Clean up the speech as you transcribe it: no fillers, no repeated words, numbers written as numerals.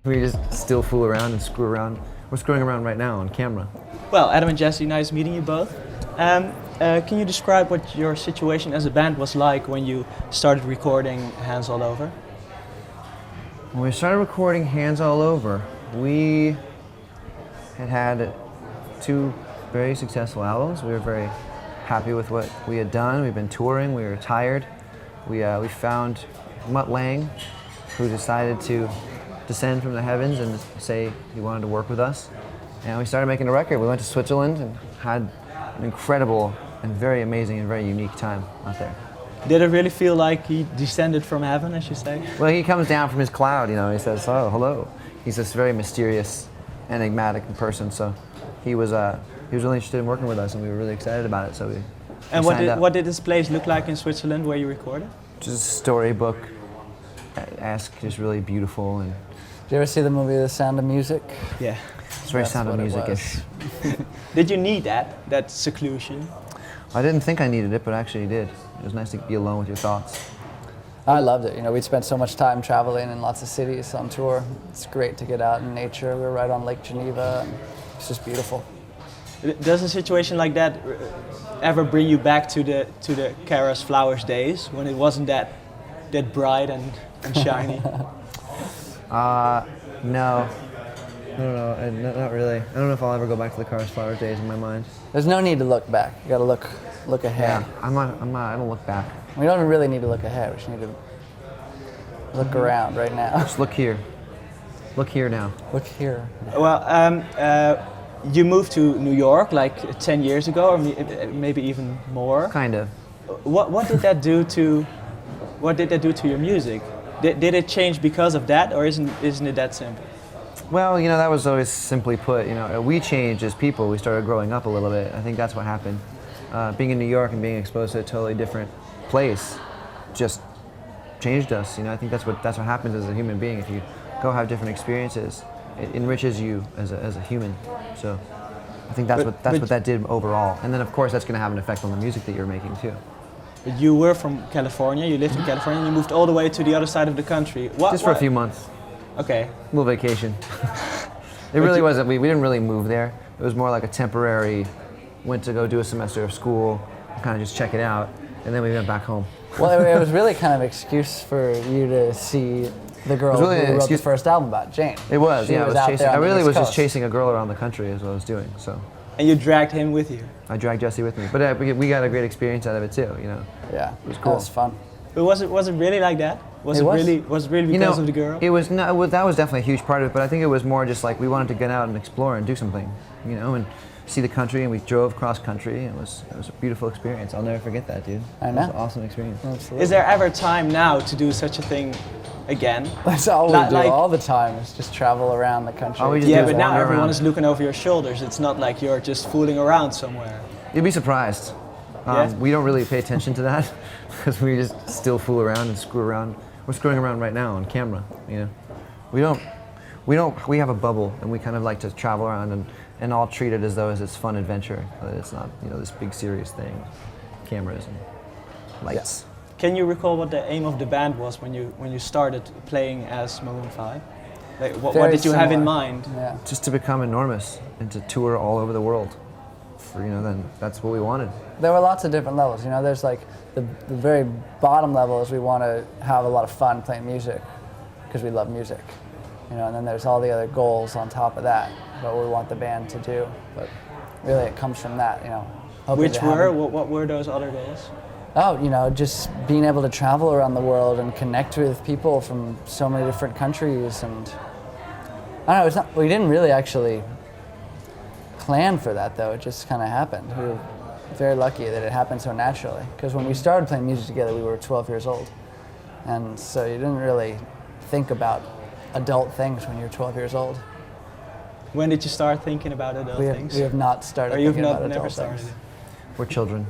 We just still fool around and screw around. We're screwing around right now on camera. Well, Adam and Jesse, nice meeting you both. Can you describe what your situation as a band was like when you started recording Hands All Over? When we started recording Hands All Over, we had 2 very successful albums. We were very happy with what we had done. We've been touring, we were tired. We found Mutt Lange, who decided to descend from the heavens and say he wanted to work with us. And we started making a record. We went to Switzerland and had an incredible and very amazing and very unique time out there. Did it really feel like he descended from heaven, as you say? Well, he comes down from his cloud, you know, he says, oh, hello. He's this very mysterious, enigmatic person, so he was really interested in working with us and we were really excited about it, so we And signed up. what did this place look like in Switzerland where you recorded? Just a storybook-esque, just really beautiful. And Did you ever see the movie The Sound of Music? Yeah. it's very That's Sound of what it Music-ish. Did you need that seclusion? I didn't think I needed it, but I actually did. It was nice to be alone with your thoughts. I loved it. You know, we'd spent so much time traveling in lots of cities on tour. It's great to get out in nature. We were right on Lake Geneva. And it's just beautiful. Does a situation like that ever bring you back to the Kara's Flowers days when it wasn't that bright and shiny? No. No, not really. I don't know if I'll ever go back to the Cars Flowers days in my mind. There's no need to look back. You got to look ahead. I don't look back. We don't really need to look ahead. We just need to look around right now. Just look here. Look here now. Look here. Well, you moved to New York like 10 years ago, or maybe even more. Kind of. What did that do to your music? Did it change because of that, or isn't it that simple? Well, you know, that was always simply put. You know, we changed as people. We started growing up a little bit. I think that's what happened. Being in New York and being exposed to a totally different place just changed us. You know, I think that's what happens as a human being. If you go have different experiences, it enriches you as a human. So I think that's what that did overall. And then of course that's going to have an effect on the music that you're making too. But you were from California. You lived in California. And you moved all the way to the other side of the country. Just for a few months. Okay. Little vacation. It really wasn't. We didn't really move there. It was more like a temporary. Went to go do a semester of school, kind of just check it out, and then we went back home. Well, it was really kind of an excuse for you to see the girl who wrote the first album about, Jane. It was. I really was just chasing a girl around the country is what I was doing. So. And you dragged him with you. I dragged Jesse with me, but we got a great experience out of it too. You know. Yeah. It was cool. It was fun. But was it really like that? Was it really because of the girl? It was that was definitely a huge part of it, but I think it was more just like we wanted to get out and explore and do something, you know, and see the country, and we drove cross country, and it was a beautiful experience. I'll never forget that, dude. I know. It was an awesome experience. Absolutely. Is there ever time now to do such a thing again? That's all we do all the time is just travel around the country. Yeah, but now everyone is looking over your shoulders. It's not like you're just fooling around somewhere. You'd be surprised. We don't really pay attention to that because we just still fool around and screw around. We're screwing around right now on camera, you know. We have a bubble and we kind of like to travel around and all treat it as though it's fun adventure. That it's not, you know, this big serious thing. Cameras and lights. Yeah. Can you recall what the aim of the band was when you started playing as Maroon 5? Like, what did you have in mind? Yeah. Just to become enormous and to tour all over the world. Then that's what we wanted. There were lots of different levels. You know, there's like the very bottom level is we want to have a lot of fun playing music because we love music. You know, and then there's all the other goals on top of that, what we want the band to do. But really, it comes from that. You know. What were those other goals? Oh, you know, just being able to travel around the world and connect with people from so many different countries, and I don't know. We didn't really actually plan for that, though. It just kind of happened. We were very lucky that it happened so naturally. Because when we started playing music together, we were 12 years old, and so you didn't really think about adult things when you're 12 years old. When did you start thinking about adult things? We have not started thinking about adult things. We're children.